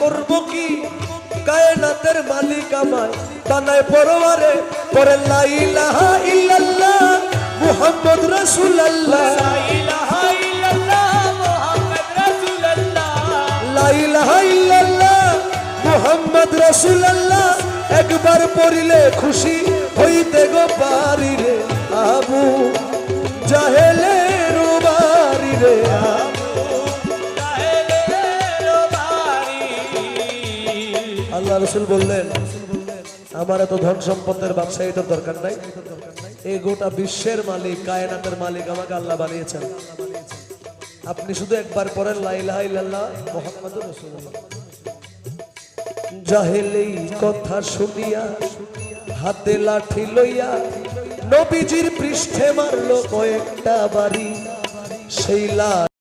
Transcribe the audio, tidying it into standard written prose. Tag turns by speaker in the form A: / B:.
A: করব কি কায়নাতের মালিক আমায় বানায় পরওয়ারে পরে লা ইলাহা ইল্লাল্লাহ মুহাম্মদ রাসূলুল্লাহ লা ইলাহা ইল্লাল্লাহ মুহাম্মদ রাসূলুল্লাহ লা ইলাহা ইল্লাল্লাহ মুহাম্মদ রাসূলুল্লাহ একবার পড়িলে খুশি হইতে গো পারি রে আবু জাহেলের বাড়ি রে আল্লাহ রাসূল বললেন আমার এত ধন সম্পদের ব্যবসায়ীদের দরকার নাই এই গোটা বিশ্বের মালিক কায়নাতের মালিক আমাকে আল্লাহ বানিয়েছেন আপনি শুধু একবার পড়েন লা ইলাহা ইল্লাল্লাহ মুহাম্মাদুর রাসূলুল্লাহ জাহেলেই কথা শুনিয়া হাতে লাঠি লইয়া নবীজির পৃষ্ঠে মারলো কয়েকটা বাড়ি সেই